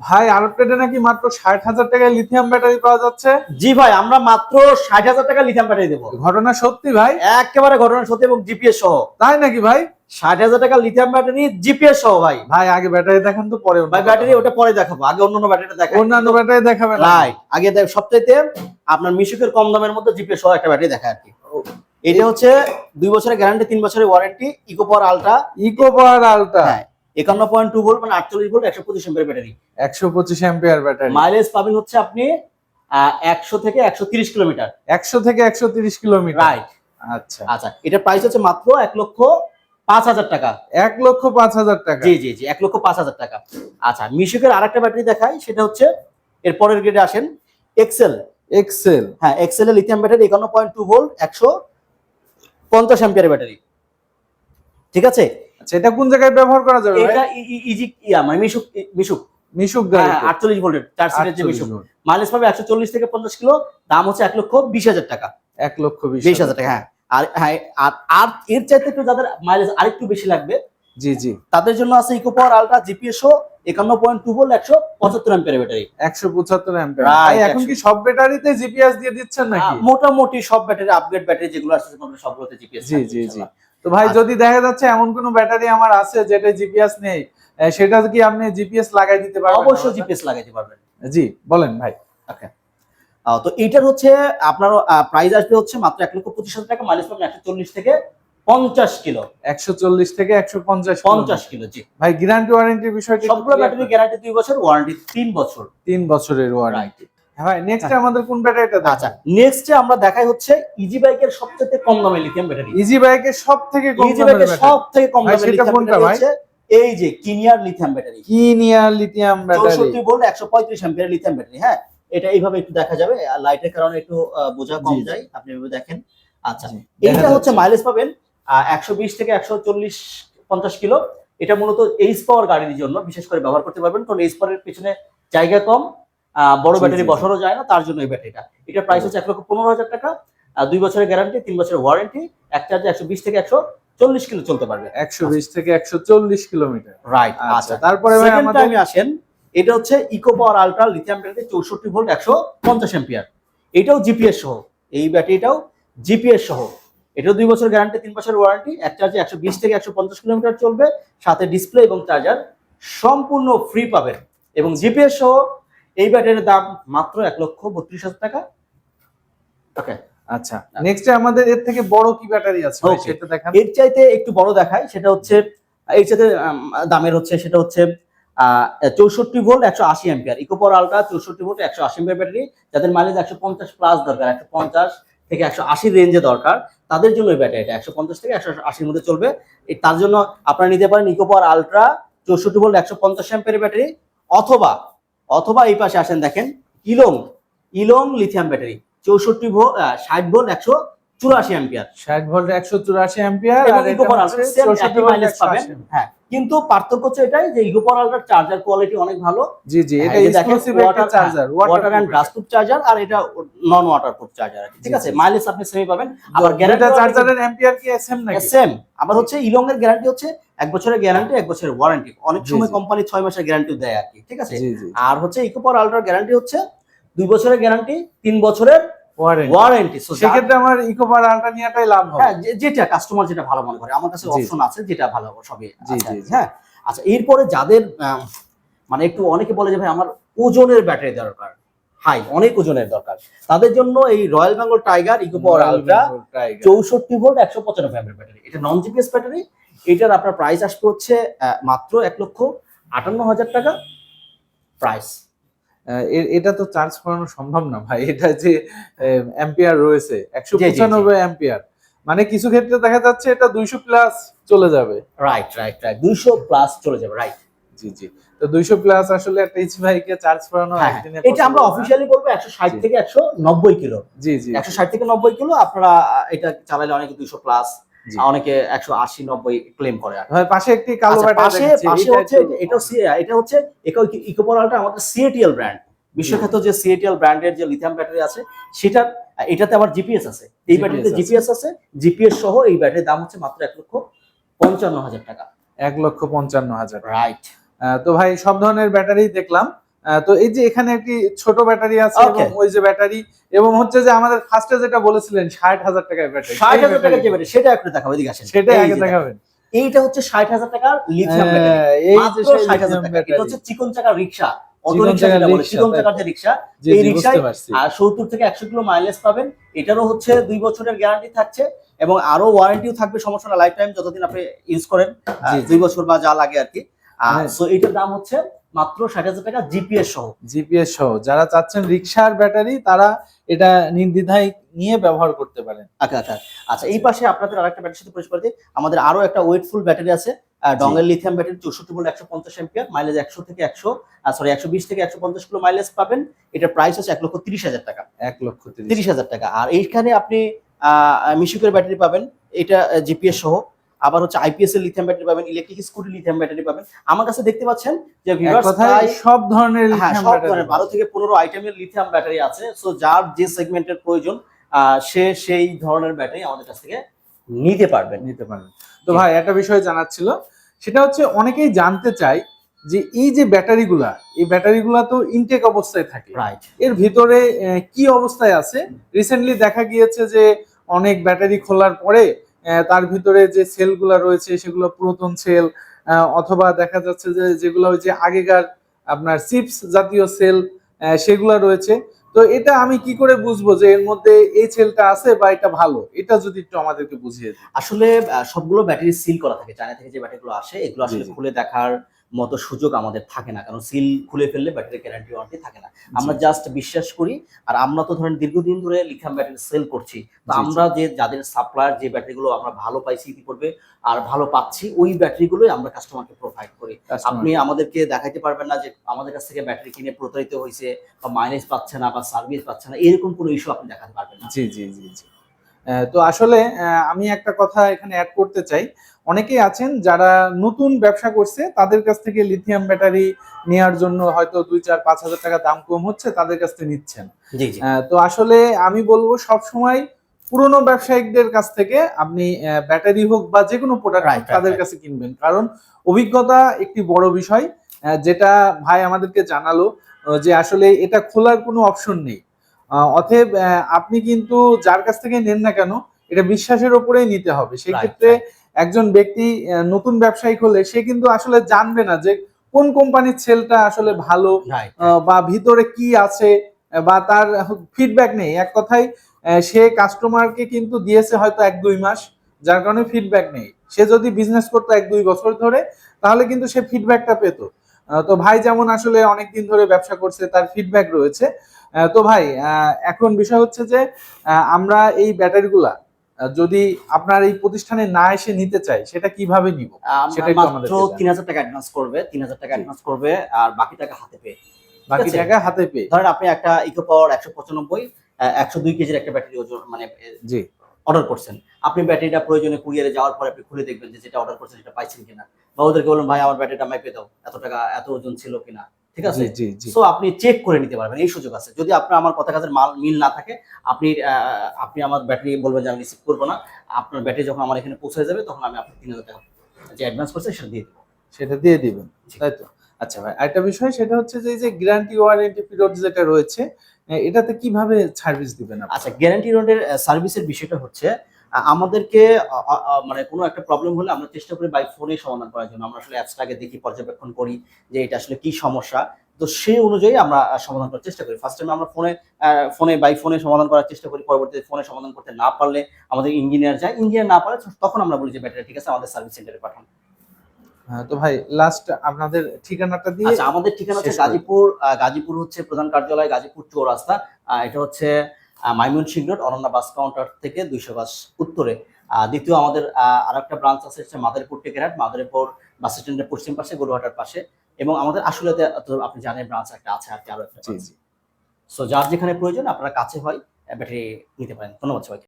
ভাই আরবটেডে নাকি মাত্র 60,000 টাকায় লিথিয়াম ব্যাটারি পাওয়া যাচ্ছে। জি ভাই, আমরা মাত্র 60,000 টাকা লিথিয়াম ব্যাটারি দেবো। ঘটনা সত্যি ভাই? একেবারে ঘটনা সত্যি, এবং জিপিএস সহ। তাই নাকি ভাই? 60,000 টাকা লিথিয়াম ব্যাটারি জিপিএস সহ ভাই। ভাই আগে ব্যাটারি দেখান তো, পরে ভাই ব্যাটারি ওটা পরে দেখাবো, আগে অন্যান্য ব্যাটারিটা দেখাই। অন্যান্য ব্যাটারি দেখাবেন? রাইট, আগে সবচাইতে আপনার মিশুকের কম দামের মধ্যে জিপিএস সহ একটা ব্যাটারি দেখা আর কি। এটা হচ্ছে 2 বছরের গ্যারান্টি, 3 বছরের warranty, eco power ultra. Eco power ultra, হ্যাঁ, 51.2 ভোল্ট মানে 48 volt, 125 ampere battery. 125 ampere battery. Mileage পাবেন হচ্ছে আপনি 100 থেকে 130 কিলোমিটার। 100 থেকে 130 কিলোমিটার, রাইট। আচ্ছা আচ্ছা, এটার প্রাইস হচ্ছে মাত্র 1,05,000 টাকা। 1,05,000 টাকা। জি জি জি, 1,05,000 টাকা। আচ্ছা, মিশুকের আরেকটা ব্যাটারি দেখাই, সেটা হচ্ছে এর পরের গ্রেডে আসেন, এক্সেল। এক্সেল, হ্যাঁ, এক্সেল এর lithium battery 51.2 volt, 150 ampere battery. ঠিক আছে, আচ্ছা এটা কোন জায়গায় ব্যবহার করা যাবে ভাই? এটা ইজি মানে মিশুক মিশুক মিশুক হ্যাঁ, গাড়িতে 48 ভোল্টের 4 সিটের যে 48 মিশুক। ভোল্ট। মাইলেজ পাবে 140 থেকে 50 কিলো, দাম হচ্ছে 1,20,000 টাকা। 1,20,000 টাকা। হ্যাঁ, আর হ্যাঁ, আর এর চাইতে একটু যাদের মাইলেজ আরেকটু বেশি লাগবে, জি জি, তাদের জন্য আছে eco power ultra GPS 51.2 volt, 175 ampere battery. 175 ampere. Right, ভাই এখন কি সব ব্যাটারিতে জিপিএস দিয়ে দিচ্ছেন নাকি? মোটামুটি সব ব্যাটারি, আপগ্রেড ব্যাটারি যেগুলো আসছে সবগুলোতে জিপিএস। জি জি জি। তো ভাই যদি দেখা যাচ্ছে এমন কোন ব্যাটারি আমার আছে যেটা জিপিএস নেই, সেটা কি আপনি জিপিএস লাগাই দিতে পারবেন? অবশ্যই জিপিএস লাগাইতে পারবেন। জি বলেন ভাই। ওকে, তো এইটার হচ্ছে আপনার প্রাইস আসবে হচ্ছে মাত্র 1,25,000 টাকা। মাইলেজ পাবেন 140 থেকে 50 কিলো। 140 থেকে 150 50 কিলো। জি ভাই, গ্যারান্টি ওয়ারেন্টির বিষয়টা সবগুলো ব্যাটারি গ্যারান্টি 2 বছর, ওয়ারেন্টি 3 বছর। 3 বছরের ওয়ারেন্টি। ভাই নেক্সট আমাদের কোন ব্যাটারিটা দেখাবো? আচ্ছা, নেক্সট আমরা দেখাই হচ্ছে ইজি বাইকের সবচেয়ে কম দামের লিথিয়াম ব্যাটারি। ইজি বাইকের সবথেকে কম ইজি দামের বাইকের ব্যাটারি। সবথেকে কম ভাই দামের সেটা লিথিয়াম কোনটা ব্যাটারি ভাই? হচ্ছে এই যে কিনিয়ার লিথিয়াম ব্যাটারি। কিনিয়ার lithium battery 64 volt, 135 ampere lithium battery. হ্যাঁ, এটা এইভাবে একটু দেখা যাবে, আর লাইটের কারণে একটু বোঝা কম জি, যায়, আপনি এভাবে দেখেন। আচ্ছা, জি, এইটা দেখা হচ্ছে যাচ্ছে। মাইলেজ পাবেন 120 থেকে 140 50 কিলো। এটা মূলত এইচ পাওয়ার গাড়ির জন্য বিশেষ করে ব্যবহার করতে পারবেন, কারণ এইচ পাওয়ারের পিছনে জায়গা কম, বড় জি, ব্যাটারি জি, জি। বসানো যায় না, তার জন্য এই ব্যাটারিটা। এটা প্রাইস হচ্ছে 1,15,000 টাকা। 2 বছরের গ্যারান্টি, 3 বছরের ওয়ারেন্টি। এক চার্জে 120 থেকে 140 কিলো চলতে পারবে। 120 থেকে 140 কিলোমিটার। রাইট। আচ্ছা তারপরে ভাই সেকেন্ড আমাদের টাইমে আসেন, এটা হচ্ছে eco power ultra lithium battery 64 volt, 150 ampere. এটাও জিপিএস সহ, এই ব্যাটারিটাও জিপিএস সহ। এটাও 2 বছর গ্যারান্টি, 3 বছর ওয়ারেন্টি। এক চার্জে 120 থেকে 150 কিলোমিটার চলবে, সাথে ডিসপ্লে এবং চার্জার সম্পূর্ণ ফ্রি পাবেন। এবং জিপিএস সহ এই ব্যাটারির দাম মাত্র 1,32,000 টাকা। ওকে, আচ্ছা নেক্সট আমাদের এর থেকে বড় কি ব্যাটারি আছে ভাই Okay. সেটা দেখান। এর চাইতে একটু বড় দেখাই, সেটা হচ্ছে এর চাইতে দামের হচ্ছে, সেটা হচ্ছে 64 volt, 180 ampere eco power ultra 64 volt 180 ampere battery. যাদের মাইলেজ 150 প্লাস দরকার, 150 থেকে 180 রেঞ্জে দরকার, তাদের জন্য এই ব্যাটারিটা 150 থেকে 180 এর মধ্যে চলবে। তার জন্য আপনারা নিতে পারেন eco power ultra 64 volt 150 ampere battery, অথবা এই পাশে আসেন দেখেন ইলং lithium battery 64 volt 60 volt 184 ampere. 60 volt 184 ampere এবং আর ইকো এটা পাওয়ার হচ্ছে আলট্রা সেম 64 একই ভোল্ট মাইলেজ পাবেন। 180। হ্যাঁ, কিন্তু পার্থক্য হচ্ছে এটাই যে ইকো পাওয়ার আলট্রার চার্জার কোয়ালিটি অনেক ভালো। জি জি, এটা এক্সক্লুসিভ একটা চার্জার, ওয়াটার এন্ড ব্রাশপ্রুফ চার্জার, আর এটা নন ওয়াটারপ্রুফ চার্জার। ঠিক আছে, মাইলেজ আপনি সেমই পাবেন। আবার গ্যারান্টি চার্জারের অ্যাম্পিয়ার কি সেম নাকি? সেম। আবার হচ্ছে ইলং এর গ্যারান্টি হচ্ছে 1 বছরের গ্যারান্টি, 1 বছরের ওয়ারেন্টি। অনেক সময় কোম্পানি 6 মাসের গ্যারান্টি দেয় আর কি। ঠিক আছে, আর হচ্ছে ইকো পাওয়ার আলট্রার গ্যারান্টি হচ্ছে 2 বছরের গ্যারান্টি, 3 বছরের ওয়ারেন্টি। সেক্ষেত্রে আমার ইকো পাওয়ার আলট্রা নিয়াটাই লাভ হবে। হ্যাঁ, যেটা কাস্টমার যেটা ভালো মনে করে। আমার কাছে অপশন আছে যেটা ভালো হবে সবই। জি জি, হ্যাঁ। আচ্ছা, এরপরে যাদের মানে একটু অনেকে বলে যে ভাই আমার ওজনের ব্যাটারি দরকার, অনেক ওজনের দরকার, তাদের জন্য এই royal Bengal tiger eco power ultra 64 volt 195 ampere battery. এটা নন জিপিএস ব্যাটারি। এটার আপনার প্রাইস আসবে হচ্ছে মাত্র 1,58,000 টাকা প্রাইস। এটা তো চার্জ করানো সম্ভব না ভাই, এটা যে অ্যাম্পিয়ার রয়েছে 195 অ্যাম্পিয়ার, মানে কিছু ক্ষেত্রে দেখা যাচ্ছে এটা 200 প্লাস চলে যাবে। রাইট 200 প্লাস চলে যাবে। রাইট, জি জি। তো 200 প্লাস আসলে একটা এইচ বাইকে চার্জ করানো একদিনে এটা আমরা অফিশিয়ালি বলবো 160 থেকে 190 কিলো। জি জি, 160 থেকে 90 কিলো আপনারা এটা চালালে অনেকে 200 প্লাস, অনেকে 180 90 ক্লেম করে। ভাই পাশে একটি কালো ব্যাটারি পাশে হচ্ছে এটা হচ্ছে ইকো পাওয়ার আলট্রা আমাদের সিএটিএল ব্র্যান্ড, বিশ্বখ্যাত যে সিএটিএল ব্র্যান্ডের যে লিথিয়াম ব্যাটারি আছে, সেটা এটাতে আবার জিপিএস আছে। এই ব্যাটারিতে জিপিএস আছে, জিপিএস সহ এই ব্যাটারির দাম হচ্ছে মাত্র 1,55,000 টাকা। 1,55,000। রাইট। তো ভাই সব ধরনের ব্যাটারি দেখলাম, তো এই যে এখানে একটি ছোট ব্যাটারি আছে Okay. এবং ওই যে ব্যাটারি, এবং হচ্ছে যে আমাদের ফার্স্টে যেটা বলেছিলেন 60,000 টাকার ব্যাটারি, 60,000 টাকার যে ব্যাটারি সেটা একটু দেখাবো, এদিকে আসেন। সেটা এই আগে যে দেখেন। দেখাবেন। এইটা হচ্ছে 60,000 টাকার লিথিয়াম ব্যাটারি, এই যে মাত্র সেই 60,000 লিথিয়াম টাকা। ব্যাটারি। এটা হচ্ছে চিকন চাকার রিক্সা, অটো চিকন রিক্সা চাকার যেটা বলে, রিক্সা, চিকন তাই চাকার তো? যে রিক্সা, জি এই জি, রিক্সায় বুঝতে পারছি। 70 থেকে 100 কিলো মাইলেজ পাবেন। এটারও হচ্ছে 2 বছরের গ্যারান্টি থাকছে এবং আরো ওয়ারেন্টিও থাকবে, সমস্যা না, লাইফ টাইম যতদিন আপনি ইউজ করেন, জি, 2 বছর বা যা লাগে আর কি। হ্যাঁ। সো এটার দাম হচ্ছে মাত্র 60,000 টাকা জিপিএস সহ। জিপিএস সহ যারা চাচ্ছেন রিক্সার ব্যাটারি, তারা এটা নির্দ্বিধায় নিয়ে ব্যবহার করতে পারেন। আচ্ছা আচ্ছা আচ্ছা, এই পাশে আপনাদের আরেকটা ব্যাটারির সাথে পরিচয় করে দিই। আমাদের আরো একটা ওয়েটফুল ব্যাটারি আছে, dongle lithium battery, 64 volt 150 ampere, mileage 120 থেকে 150 কিলো মাইলেজ পাবেন। এটার প্রাইস হচ্ছে 1,30,000 টাকা। 1,30,000। 30,000 টাকা। আর এইখানে আপনি মিশুকের ব্যাটারি পাবেন, এটা জিপিএস সহ। আবার হচ্ছে আইপিএস এর লিথিয়াম ব্যাটারি পাবেন, ইলেকট্রিক স্কুটি লিথিয়াম ব্যাটারি পাবেন। আমার কাছে দেখতে পাচ্ছেন যে এক ভিউয়ার্স কথায় প্রায় সব ধরনের হ্যাঁ লিথিয়াম সব ব্যাটারি ধরনের 12 থেকে 15 আইটেমের লিথিয়াম ব্যাটারি আছে। সো যার যে সেগমেন্টের প্রয়োজন সে সেই ধরনের ব্যাটারি আমাদের কাছ থেকে নিতে পারবেন। নিতে পারেন। তো ভাই একটা বিষয় জানার ছিল, সেটা হচ্ছে অনেকেই জানতে চায় যে এই যে ব্যাটারিগুলা, এই ব্যাটারিগুলা তো ইনটেক অবস্থায় থাকে, রাইট। এর ভিতরে কি অবস্থায় আছে? রিসেন্টলি দেখা গিয়েছে যে অনেক ব্যাটারি খোলার পরে তার ভিতরে যে সেলগুলা রয়েছে সেগুলো পুরাতন সেল, অথবা দেখা যাচ্ছে যে যেগুলো ওই যে আগেকার আপনার চিপস জাতীয় সেল সেগুলা রয়েছে। তো এটা আমি কি করে বুঝবো যে এর মধ্যে এই সেলটা আছে বা এটা ভালো? এটা যদি একটু আমাদেরকে বুঝিয়ে দিন। আসলে সবগুলো ব্যাটারি সিল করা থাকে। চায়না থেকে যে ব্যাটারিগুলো আসে এগুলো জি, আসলে জি। খুলে দেখার মতো সুযোগ আমাদের থাকে না। কারণ সিল খুলে ফেললে ব্যাটারির গ্যারান্টি ওয়ারেন্টি থাকে না। আমরা জি, জি। জাস্ট বিশ্বাস করি। আর আমরা তো ধরেন দীর্ঘদিন ধরে লিথিয়াম ব্যাটারি সেল করছি। তো জি, জি। আমরা যে যাদের সাপ্লায়ার যে ব্যাটারিগুলো আমরা ভালো পাইছি ইতিপূর্বে আর ভালো পাচ্ছি, ওই ব্যাটারিগুলোই আমরা কাস্টমারকে প্রোভাইড করি। আপনি কাস্টমারকে। আমাদেরকে দেখাইতে পারবেন না যে আমাদের কাছ থেকে ব্যাটারি কিনে প্রতারিত হইছে বা মাইলেজ পাচ্ছে না বা সার্ভিস পাচ্ছে না, এরকম কোনো ইস্যু আপনি দেখাতে পারবেন না। জি, জি, জি, জি। তো আসলে আমি একটা কথা এখানে এড করতে চাই। অনেকেই আছেন যারা নতুন ব্যবসা করছে, তাদের কাছ থেকে লিথিয়াম ব্যাটারি নেয়ার জন্য হয়তো ২, ৪, ৫,০০০ টাকা দাম কম হচ্ছে, তাদের কাছ থেকে নিচ্ছেন। জি, জি। তো আসলে আমি বলবো সবসময় পুরনো ব্যবসায়িকদের কাছ থেকে আপনি ব্যাটারি হোক বা যেকোনো প্রোডাক্ট রাইট, রাইট, তাদের রাইট। কাছে কিনবেন। কারণ অভিজ্ঞতা একটি বড় বিষয়। যেটা ভাই আমাদেরকে জানালো যে আসলে এটা খোলার কোনো অপশন নেই। অতএব আপনি কিন্তু যার কাছ থেকে নেন না কেন, এটা বিশ্বাসের উপরেই নিতে হবে। রাইট, সেক্ষেত্রে রাইট। একজন ব্যক্তি নতুন ব্যবসায়িক হলে সে কিন্তু আসলে জানবে না যে কোন কোম্পানির সেলটা আসলে ভালো, রাইট, বা ভিতরে কি আছে, বা তার ফিডব্যাক নেই। এক কথায় সে কাস্টমারকে কিন্তু দিয়েছে হয়তো ১-২ মাস, যার কারণে ফিডব্যাক নেই। সে যদি বিজনেস করতো ১-২ বছর ধরে, তাহলে কিন্তু সে ফিডব্যাকটা পেত। তো ভাই যেমন আসলে অনেকদিন ধরে ব্যবসা করছে, তার ফিডব্যাক রয়েছে। তো ভাই এখন বিষয় হচ্ছে যে আমরা এই ব্যাটারিগুলা যদি আপনার এই প্রতিষ্ঠানে না এসে নিতে চাই, সেটা কিভাবে নিব? সেটা একটু মাত্র আমাদেরকে জানান। ৩,০০০ টাকা অ্যাডভান্স করবে। ৩,০০০ টাকা জি। অ্যাডভান্স করবে আর বাকি টাকা হাতে পেয়ে। ঠিক বাকি আছে? টাকা হাতে পেয়ে। ধরেন আপনি একটা ইকো পাওয়ার ১৯৫ ১০২ কেজির একটা ব্যাটারি ওজন মানে জি। অর্ডার করছেন। আপনি ব্যাটারিটা প্রয়োজনে কুরিয়ারে যাওয়ার পরে আপনি খুলে দেখবেন যে যেটা অর্ডার করছেন সেটা পাইছেন কিনা। বা ওদেরকে বলুন, "ভাই আমার ব্যাটারিটা মাইপে দাও। এত টাকা এত ওজন ছিল কিনা।" ঠিক জি, আছে? জি, জি। সো আপনি চেক করে নিতে পারবেন। এই সুযোগ আছে। যদি আপনার আমার কথা কাজের মিল না থাকে, আপনি আপনি আমার ব্যাটারি বলবেন যে আমি রিসিভ করব না। আপনার ব্যাটারি যখন আমার এখানে পৌঁছে যাবে তখন আমি আপনাকে ৩,০০০ টাকা যে অ্যাডভান্স করছেন সেটা দিয়ে দেব। সেটা দিয়ে দিবেন। জি। তাই তো? আচ্ছা ভাই, আরেকটা বিষয় সেটা হচ্ছে যে এই যে গ্যারান্টি ওয়ারেন্টি পিরিয়ড যেটা রয়েছে, এটাতে কিভাবে সার্ভিস দিবেন আপনি? আচ্ছা, গ্যারান্টি রোডের সার্ভিসের বিষয়টা হচ্ছে আমাদেরকে অ অ অ মানে কোনো একটা প্রবলেম হলে আমরা চেষ্টা করি বাই ফোনে সমাধান করার জন্য। আমরা আসলে অ্যাপসটাকে দেখি, পর্যবেক্ষণ করি যে এটা আসলে কি সমস্যা। তো সেই অনুযায়ী আমরা সমাধান করার চেষ্টা করি। ফার্স্ট টাইম আমরা বাই ফোনে সমাধান করার চেষ্টা করি। পরবর্তীতে ফোনে সমাধান করতে না পারলে আমাদের ইঞ্জিনিয়ার যায়। ইঞ্জিনিয়ার না পারলে তখন আমরা বলি যে ব্যাটারি ঠিক আছে, আমাদের সার্ভিস সেন্টারে পাঠান। তো ভাই লাস্ট আপনাদের ঠিকানাটা দিয়ে আচ্ছা, আমাদের ঠিকানা হচ্ছে শেষ করি। গাজীপুর হচ্ছে প্রধান কার্যালয়, গাজীপুর চৌরাস্তা। এটা হচ্ছে Mymensingh road, Ananya bus counter থেকে ২০০ গজ উত্তরে। দ্বিতীয় আমাদের আরেকটা ব্রাঞ্চ আছে হচ্ছে মাদারীপুর টেকেরহাট, মাদারীপুর বাস স্ট্যান্ডের পশ্চিম পাশে, গরুহাটার পাশে। এবং আমাদের আসলেতে তো আপনি জানেন ব্রাঞ্চ একটা আছে আরকি, আরো একটা জি, ব্রাঞ্চ। জি। সো যার যেখানে প্রয়োজন আপনারা কাছে হয় ব্যাটারি নিতে পারেন। ধন্যবাদ সবাইকে।